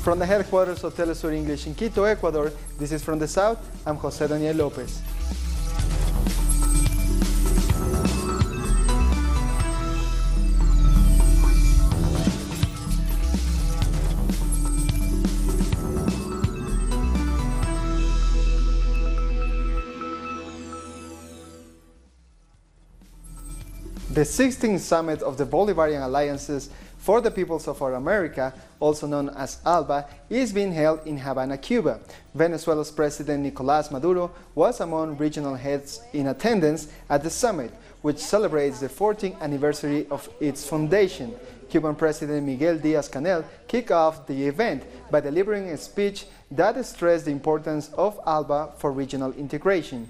From the headquarters of Telesur English in Quito, Ecuador, this is From the South. I'm Jose Daniel Lopez. The 16th Summit of the Bolivarian Alliances for the Peoples of Our America, also known as ALBA, is being held in Havana, Cuba. Venezuela's President Nicolás Maduro was among regional heads in attendance at the summit, which celebrates the 14th anniversary of its foundation. Cuban President Miguel Díaz-Canel kicked off the event by delivering a speech that stressed the importance of ALBA for regional integration.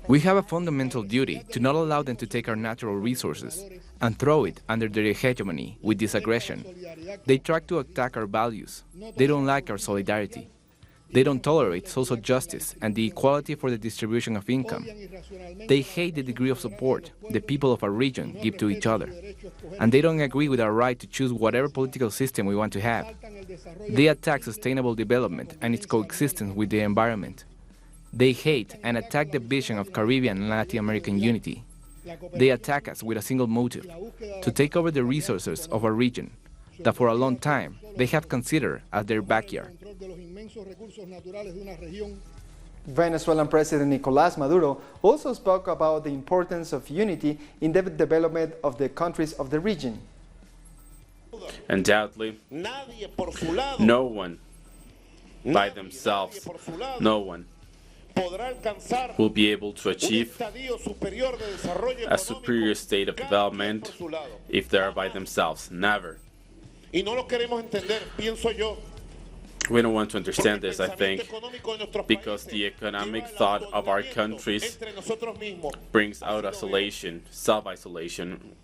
We have a fundamental duty to not allow them to take our natural resources and throw it under their hegemony with this aggression. They try to attack our values. They don't like our solidarity. They don't tolerate social justice and the equality for the distribution of income. They hate the degree of support the people of our region give to each other. And they don't agree with our right to choose whatever political system we want to have. They attack sustainable development and its coexistence with the environment. They hate and attack the vision of Caribbean and Latin American unity. They attack us with a single motive, to take over the resources of our region, that for a long time they have considered as their backyard. Venezuelan President Nicolás Maduro also spoke about the importance of unity in the development of the countries of the region. Undoubtedly, no one by themselves, no one will be able to achieve a superior state of development if they are by themselves. Never. We don't want to understand this, I think, because the economic thought of our countries brings out isolation, self-isolation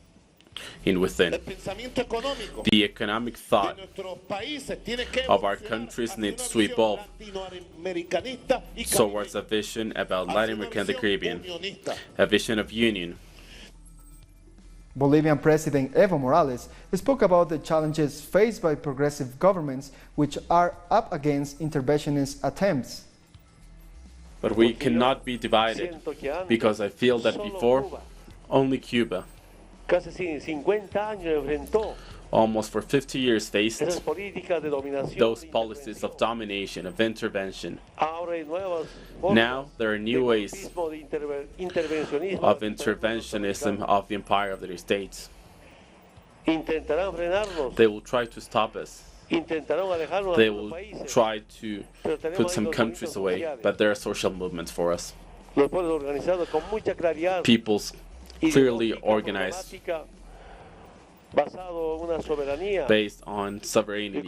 in within. The economic thought of our countries needs to evolve towards a vision about Latin America and the Caribbean, a vision of union. Bolivian President Evo Morales spoke about the challenges faced by progressive governments which are up against interventionist attempts. But we cannot be divided, because I feel that before, only Cuba almost for 50 years faced those policies of domination, of intervention. Now there are new ways of interventionism of the empire of the states. They will try to stop us. They will try to put some countries away, but there are social movements for us. Peoples clearly organized based on sovereignty,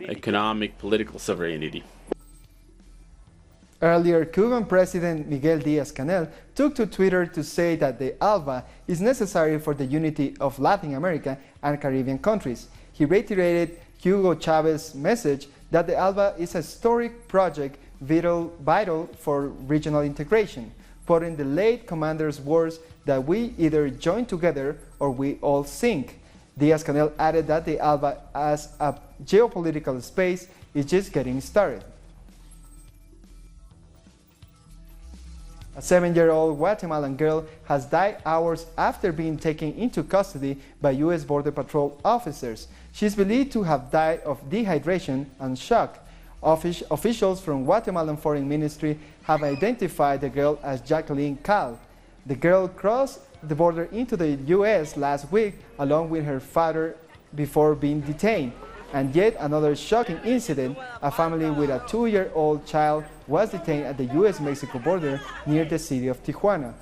economic, political sovereignty. Earlier, Cuban President Miguel Díaz-Canel took to Twitter to say that the ALBA is necessary for the unity of Latin America and Caribbean countries. He reiterated Hugo Chávez's message that the ALBA is a historic project vital for regional integration, putting the late commander's words that we either join together or we all sink. Díaz-Canel added that the ALBA as a geopolitical space is just getting started. A 7-year-old Guatemalan girl has died hours after being taken into custody by U.S. Border Patrol officers. She is believed to have died of dehydration and shock. Officials from Guatemalan Foreign Ministry have identified the girl as Jacqueline Cal. The girl crossed the border into the U.S. last week along with her father before being detained. And yet another shocking incident, a family with a 2-year-old child was detained at the U.S.-Mexico border near the city of Tijuana.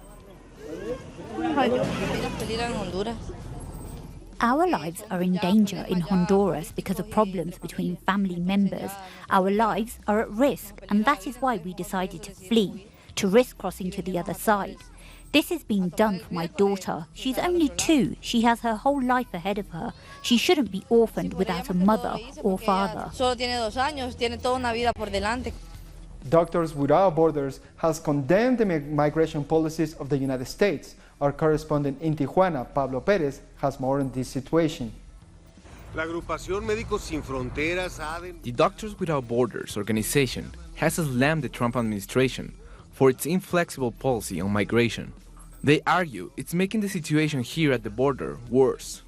Our lives are in danger in Honduras because of problems between family members. Our lives are at risk, and that is why we decided to flee, to risk crossing to the other side. This is being done for my daughter. She's only 2. She has her whole life ahead of her. She shouldn't be orphaned without a mother or father. Doctors Without Borders has condemned the migration policies of the United States. Our correspondent in Tijuana, Pablo Perez, has more on this situation. The Doctors Without Borders organization has slammed the Trump administration for its inflexible policy on migration. They argue it's making the situation here at the border worse.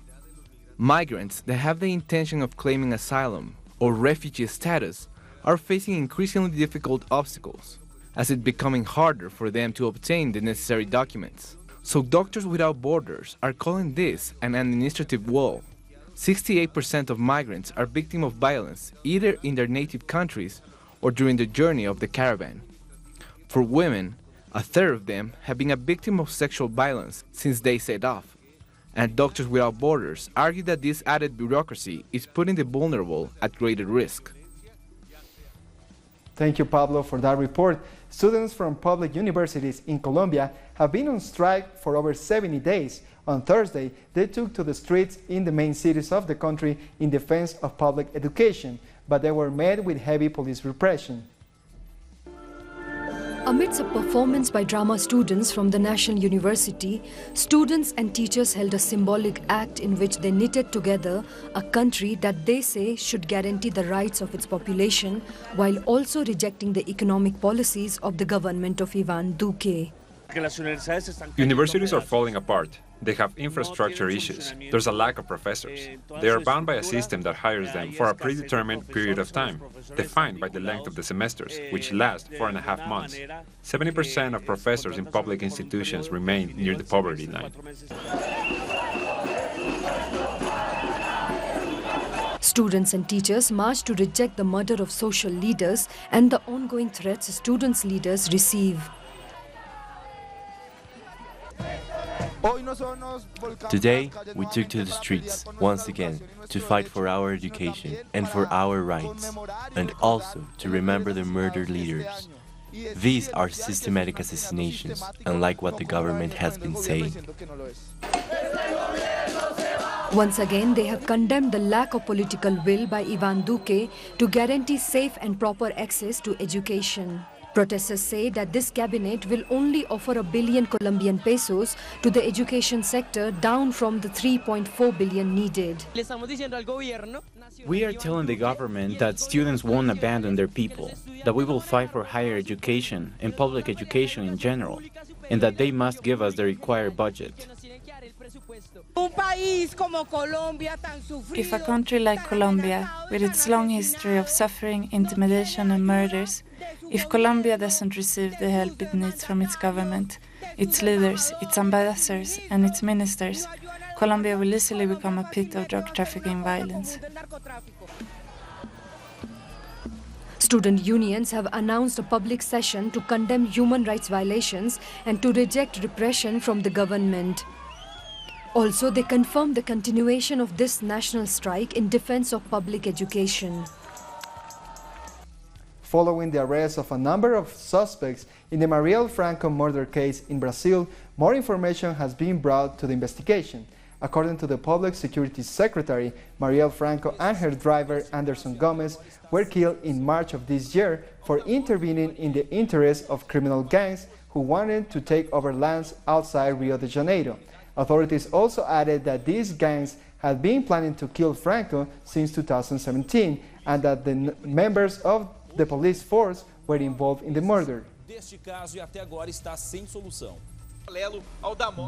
Migrants that have the intention of claiming asylum or refugee status are facing increasingly difficult obstacles, as it's becoming harder for them to obtain the necessary documents. So Doctors Without Borders are calling this an administrative wall. 68% of migrants are victims of violence either in their native countries or during the journey of the caravan. For women, a third of them have been a victim of sexual violence since they set off. And Doctors Without Borders argue that this added bureaucracy is putting the vulnerable at greater risk. Thank you, Pablo, for that report. Students from public universities in Colombia have been on strike for over 70 days. On Thursday, they took to the streets in the main cities of the country in defense of public education, but they were met with heavy police repression. Amidst a performance by drama students from the National University, students and teachers held a symbolic act in which they knitted together a country that they say should guarantee the rights of its population while also rejecting the economic policies of the government of Iván Duque. Universities are falling apart. They have infrastructure issues. There's a lack of professors. They are bound by a system that hires them for a predetermined period of time, defined by the length of the semesters, which last 4.5 months. 70% of professors in public institutions remain near the poverty line. Students and teachers marched to reject the murder of social leaders and the ongoing threats students' leaders receive. Today, we took to the streets once again to fight for our education and for our rights, and also to remember the murdered leaders. These are systematic assassinations, unlike what the government has been saying. Once again, they have condemned the lack of political will by Iván Duque to guarantee safe and proper access to education. Protesters say that this cabinet will only offer 1 billion Colombian pesos to the education sector, down from the 3.4 billion needed. We are telling the government that students won't abandon their people, that we will fight for higher education and public education in general, and that they must give us the required budget. If a country like Colombia, with its long history of suffering, intimidation and murders, if Colombia doesn't receive the help it needs from its government, its leaders, its ambassadors and its ministers, Colombia will easily become a pit of drug trafficking violence. Student unions have announced a public session to condemn human rights violations and to reject repression from the government. Also, they confirmed the continuation of this national strike in defense of public education. Following the arrest of a number of suspects in the Marielle Franco murder case in Brazil, more information has been brought to the investigation. According to the Public Security Secretary, Marielle Franco and her driver, Anderson Gomez, were killed in March of this year for intervening in the interests of criminal gangs who wanted to take over lands outside Rio de Janeiro. Authorities also added that these gangs had been planning to kill Franco since 2017 and that the members of the police force were involved in the murder.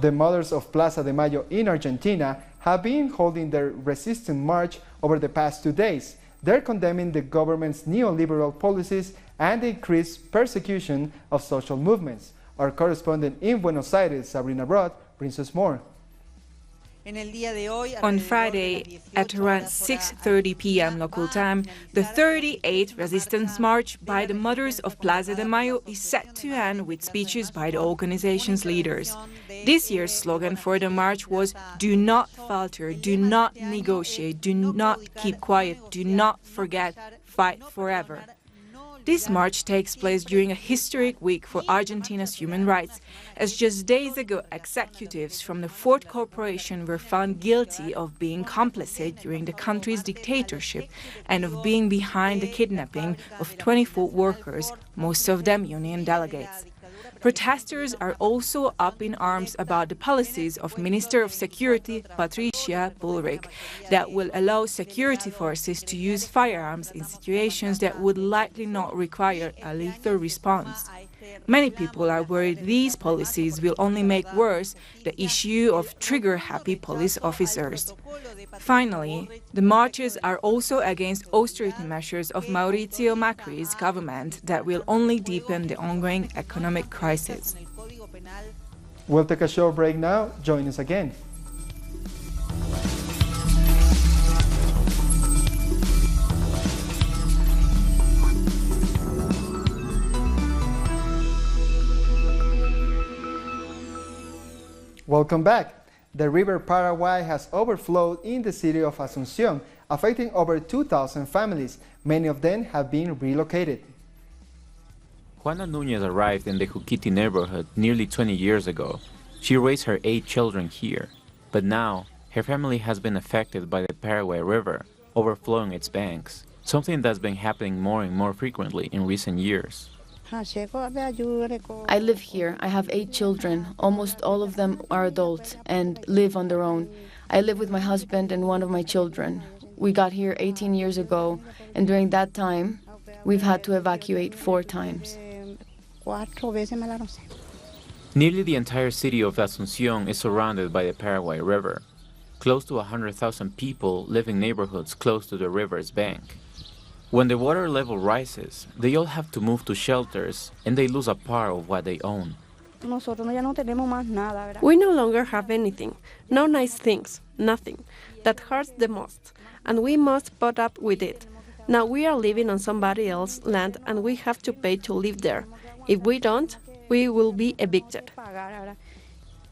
The mothers of Plaza de Mayo in Argentina have been holding their resistance march over the past 2 days. They're condemning the government's neoliberal policies and the increased persecution of social movements. Our correspondent in Buenos Aires, Sabrina Roth, brings us more. On Friday, at around 6:30 p.m. local time, the 38th Resistance March by the Mothers of Plaza de Mayo is set to end with speeches by the organization's leaders. This year's slogan for the march was "Do not falter, do not negotiate, do not keep quiet, do not forget, fight forever." This march takes place during a historic week for Argentina's human rights, as just days ago executives from the Ford Corporation were found guilty of being complicit during the country's dictatorship and of being behind the kidnapping of 24 workers, most of them union delegates. Protesters are also up in arms about the policies of Minister of Security Patricia Bullrich that will allow security forces to use firearms in situations that would likely not require a lethal response. Many people are worried these policies will only make worse the issue of trigger-happy police officers. Finally, the marches are also against austerity measures of Mauricio Macri's government that will only deepen the ongoing economic crisis. We'll take a short break now. Join us again. Welcome back. The river Paraguay has overflowed in the city of Asunción, affecting over 2,000 families. Many of them have been relocated. Juana Núñez arrived in the Juquiti neighborhood nearly 20 years ago. She raised her 8 children here, but now her family has been affected by the Paraguay River, overflowing its banks, something that's been happening more and more frequently in recent years. I live here. I have 8 children. Almost all of them are adults and live on their own. I live with my husband and one of my children. We got here 18 years ago, and during that time, we've had to evacuate 4 times. Nearly the entire city of Asunción is surrounded by the Paraguay River. Close to 100,000 people live in neighborhoods close to the river's bank. When the water level rises, they all have to move to shelters, and they lose a part of what they own. We no longer have anything, no nice things, nothing. That hurts the most, and we must put up with it. Now we are living on somebody else's land, and we have to pay to live there. If we don't, we will be evicted.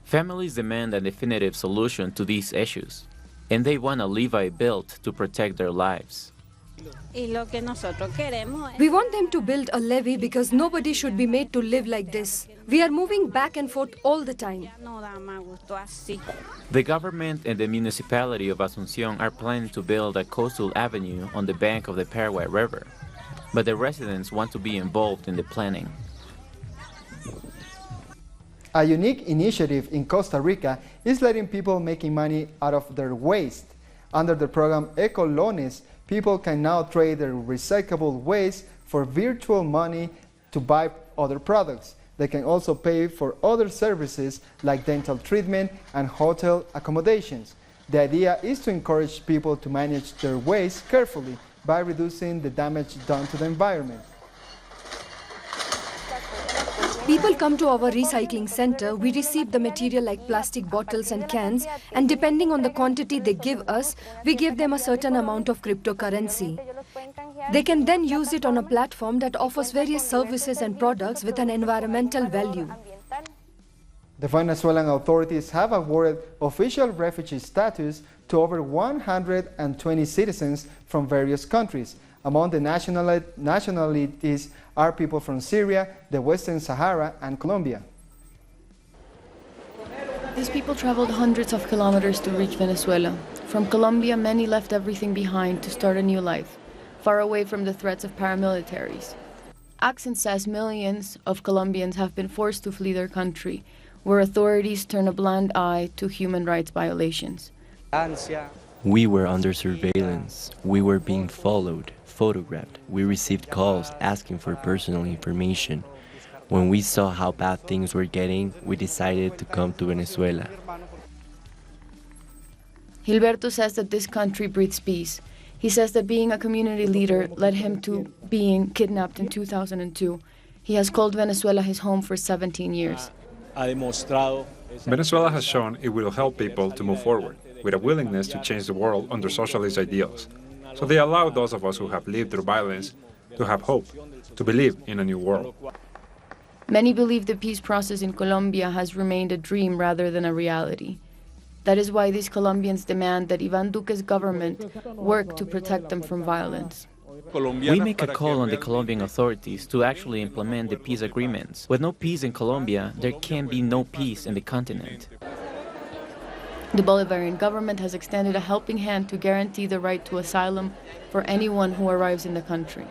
Families demand a definitive solution to these issues, and they want a levy built to protect their lives. We want them to build a levee because nobody should be made to live like this. We are moving back and forth all the time. The government and the municipality of Asunción are planning to build a coastal avenue on the bank of the Paraguay River, but the residents want to be involved in the planning. A unique initiative in Costa Rica is letting people making money out of their waste. Under the program Ecolones, people can now trade their recyclable waste for virtual money to buy other products. They can also pay for other services like dental treatment and hotel accommodations. The idea is to encourage people to manage their waste carefully by reducing the damage done to the environment. People come to our recycling center, we receive the material like plastic bottles and cans, and depending on the quantity they give us, we give them a certain amount of cryptocurrency. They can then use it on a platform that offers various services and products with an environmental value. The Venezuelan authorities have awarded official refugee status to over 120 citizens from various countries. Among the nationalities are people from Syria, the Western Sahara, and Colombia. These people traveled hundreds of kilometers to reach Venezuela. From Colombia, many left everything behind to start a new life, far away from the threats of paramilitaries. Accent says millions of Colombians have been forced to flee their country, where authorities turn a blind eye to human rights violations. We were under surveillance. We were being followed, photographed. We received calls asking for personal information. When we saw how bad things were getting, we decided to come to Venezuela. Gilberto says that this country breathes peace. He says that being a community leader led him to being kidnapped in 2002. He has called Venezuela his home for 17 years. Venezuela has shown it will help people to move forward, with a willingness to change the world under socialist ideals. So they allow those of us who have lived through violence to have hope, to believe in a new world. Many believe the peace process in Colombia has remained a dream rather than a reality. That is why these Colombians demand that Iván Duque's government work to protect them from violence. We make a call on the Colombian authorities to actually implement the peace agreements. With no peace in Colombia, there can be no peace in the continent. The Bolivarian government has extended a helping hand to guarantee the right to asylum for anyone who arrives in the country.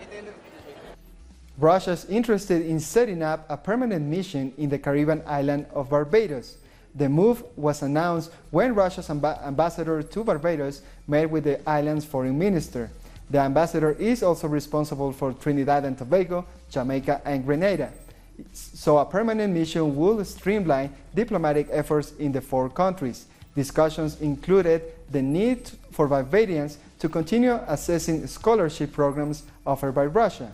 Russia is interested in setting up a permanent mission in the Caribbean island of Barbados. The move was announced when Russia's ambassador to Barbados met with the island's foreign minister. The ambassador is also responsible for Trinidad and Tobago, Jamaica, and Grenada. So a permanent mission will streamline diplomatic efforts in the four countries. Discussions included the need for Barbadians to continue assessing scholarship programs offered by Russia.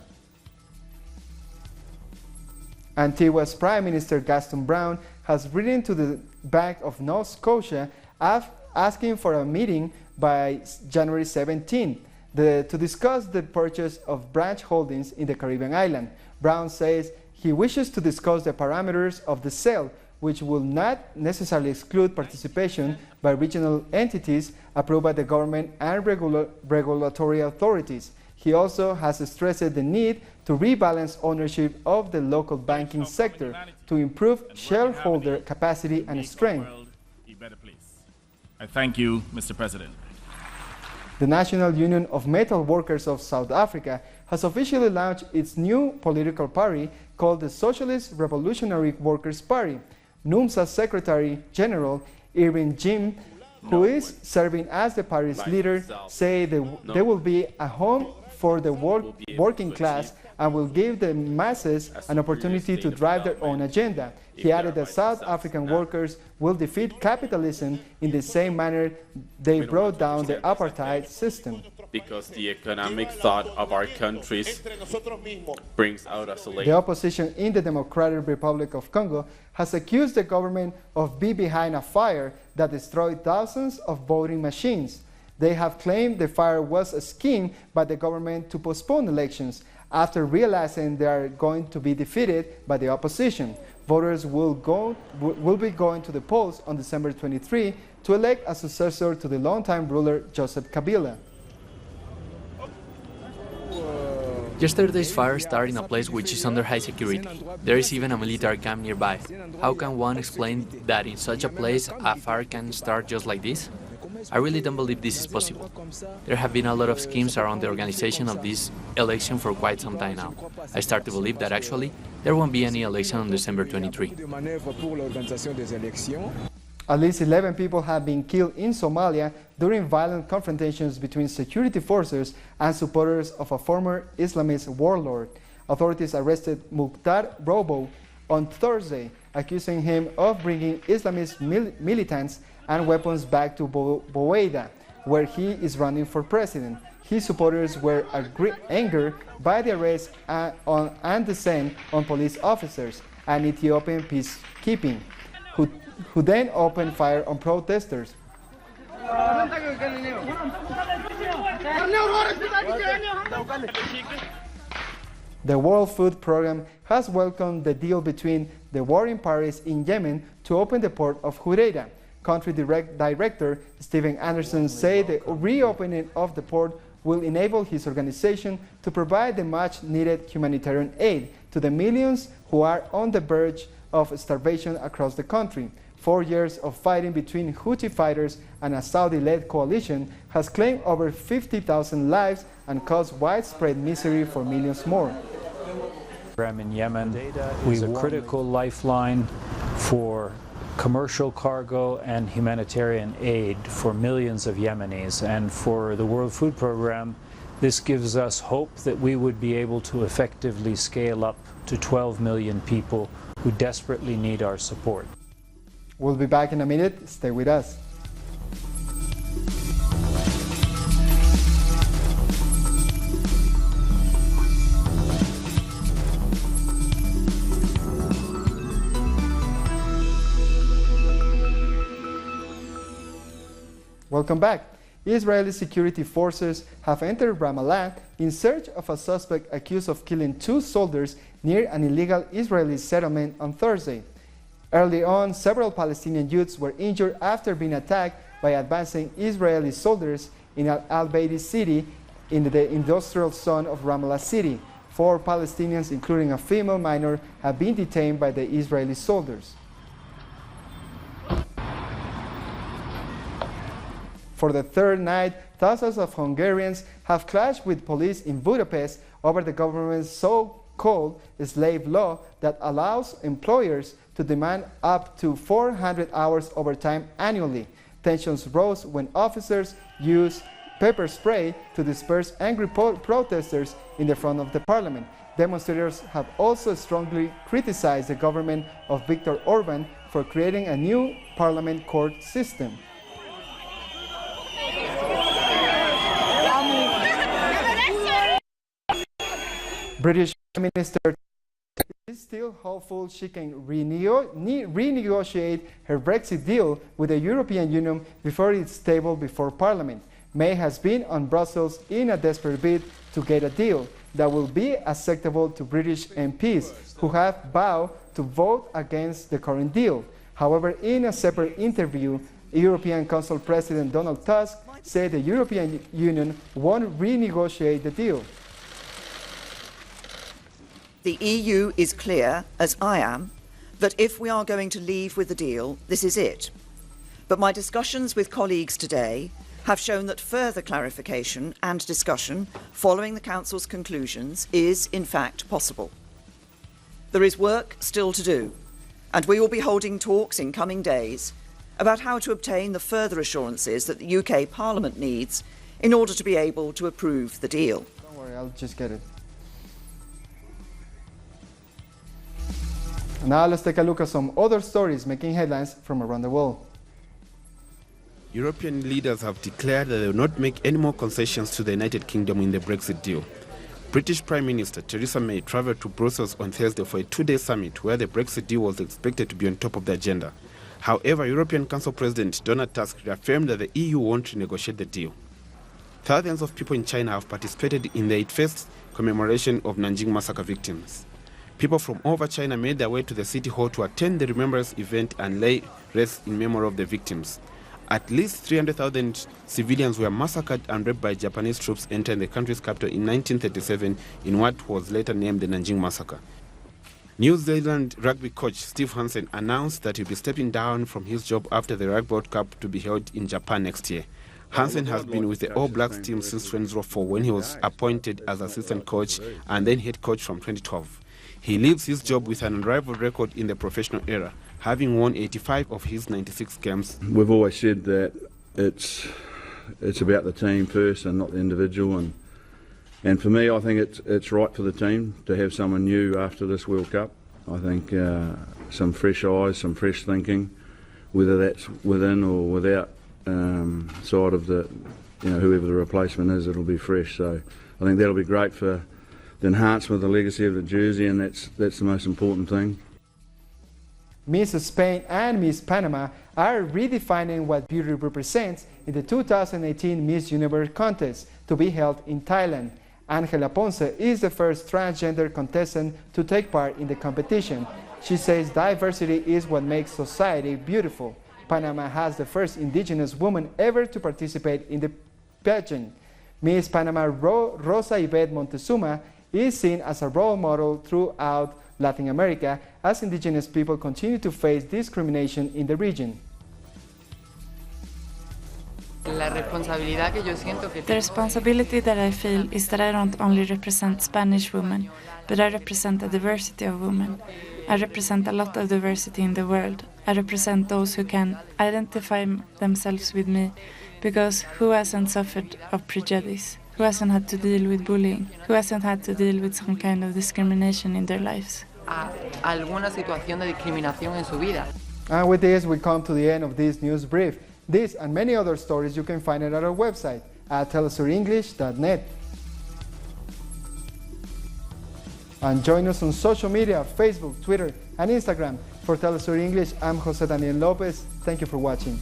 Antigua's Prime Minister Gaston Brown has written to the Bank of Nova Scotia asking for a meeting by January 17 to discuss the purchase of branch holdings in the Caribbean island. Brown says he wishes to discuss the parameters of the sale, which will not necessarily exclude participation by regional entities approved by the government and regulatory authorities. He also has stressed the need to rebalance ownership of the local banking sector to improve shareholder capacity and strength. I thank you, Mr. President. The National Union of Metal Workers of South Africa has officially launched its new political party called the Socialist Revolutionary Workers' Party. NUMSA's Secretary General, Irving Jim, who is serving as the party's leader, say there will be a home for the working class and will give the masses an opportunity to drive their own agenda. He added that South African workers will defeat capitalism in the same manner they brought down the apartheid system. Because the economic thought of our countries brings out isolation. The opposition in the Democratic Republic of Congo has accused the government of being behind a fire that destroyed thousands of voting machines. They have claimed the fire was a scheme by the government to postpone elections after realizing they are going to be defeated by the opposition. Voters will be going to the polls on December 23 to elect a successor to the longtime ruler Joseph Kabila. Yesterday's fire started in a place which is under high security. There is even a military camp nearby. How can one explain that in such a place a fire can start just like this? I really don't believe this is possible. There have been a lot of schemes around the organization of this election for quite some time now. I start to believe that actually there won't be any election on December 23. At least 11 people have been killed in Somalia during violent confrontations between security forces and supporters of a former Islamist warlord. Authorities arrested Mukhtar Robo on Thursday, accusing him of bringing Islamist militants and weapons back to Boeida, where he is running for president. His supporters were angered by the arrest and descent on police officers and Ethiopian peacekeeping, who then opened fire on protesters. The World Food Programme has welcomed the deal between the warring parties in Yemen to open the port of Hodeida. Country Director Stephen Anderson said the reopening of the port will enable his organization to provide the much-needed humanitarian aid to the millions who are on the verge of starvation across the country. 4 years of fighting between Houthi fighters and a Saudi-led coalition has claimed over 50,000 lives and caused widespread misery for millions more. In Yemen is a critical lifeline for commercial cargo and humanitarian aid for millions of Yemenis, and for the World Food Programme this gives us hope that we would be able to effectively scale up to 12 million people who desperately need our support. We'll be back in a minute. Stay with us. Welcome back. Israeli security forces have entered Ramallah in search of a suspect accused of killing 2 soldiers near an illegal Israeli settlement on Thursday. Early on, several Palestinian youths were injured after being attacked by advancing Israeli soldiers in ALBA-TCP in the industrial zone of Ramallah city. 4 Palestinians, including a female minor, have been detained by the Israeli soldiers. For the third night, thousands of Hungarians have clashed with police in Budapest over the government's called slave law that allows employers to demand up to 400 hours overtime annually. Tensions rose when officers used pepper spray to disperse angry protesters in the front of the parliament. Demonstrators have also strongly criticized the government of Viktor Orban for creating a new parliament court system. British Prime Minister is still hopeful she can renegotiate her Brexit deal with the European Union before it's tabled before Parliament. May has been on Brussels in a desperate bid to get a deal that will be acceptable to British MPs who have vowed to vote against the current deal. However, in a separate interview, European Council President Donald Tusk said the European Union won't renegotiate the deal. The EU is clear, as I am, that if we are going to leave with the deal, this is it. But my discussions with colleagues today have shown that further clarification and discussion following the Council's conclusions is, in fact, possible. There is work still to do, and we will be holding talks in coming days about how to obtain the further assurances that the UK Parliament needs in order to be able to approve the deal. Don't worry, I'll just get it. Now let's take a look at some other stories making headlines from around the world. European leaders have declared that they will not make any more concessions to the United Kingdom in the Brexit deal. British Prime Minister Theresa May travelled to Brussels on Thursday for a two-day summit where the Brexit deal was expected to be on top of the agenda. However, European Council President Donald Tusk reaffirmed that the EU won't renegotiate the deal. Thousands of people in China have participated in the 81st commemoration of Nanjing massacre victims. People from all over China made their way to the city hall to attend the remembrance event and lay wreaths in memory of the victims. At least 300,000 civilians were massacred and raped by Japanese troops entering the country's capital in 1937 in what was later named the Nanjing Massacre. New Zealand rugby coach Steve Hansen announced that he'll be stepping down from his job after the Rugby World Cup to be held in Japan next year. Hansen has been with the All Blacks team since 2004 when he was appointed as assistant coach and then head coach from 2012. He leaves his job with an unrivaled record in the professional era, having won 85 of his 96 games. We've always said that it's about the team first and not the individual, and for me I think it's right for the team to have someone new after this World Cup. I think some fresh eyes, some fresh thinking, whether that's within or without side of the, whoever the replacement is, it'll be fresh. So I think that'll be great for the enhancement of the legacy of the jersey, and that's the most important thing. Miss Spain and Miss Panama are redefining what beauty represents in the 2018 Miss Universe contest to be held in Thailand. Angela Ponce is the first transgender contestant to take part in the competition. She says diversity is what makes society beautiful. Panama has the first indigenous woman ever to participate in the pageant. Miss Panama Rosa Yvette Montezuma is seen as a role model throughout Latin America as indigenous people continue to face discrimination in the region. The responsibility that I feel is that I don't only represent Spanish women, but I represent a diversity of women. I represent a lot of diversity in the world. I represent those who can identify themselves with me, because who hasn't suffered of prejudice? Who hasn't had to deal with bullying? Who hasn't had to deal with some kind of discrimination in their lives? Alguna situación de discriminación en su vida. And with this, we come to the end of this news brief. This and many other stories you can find at our website at telesurenglish.net. And join us on social media, Facebook, Twitter, and Instagram. For Telesur English, I'm Jose Daniel Lopez. Thank you for watching.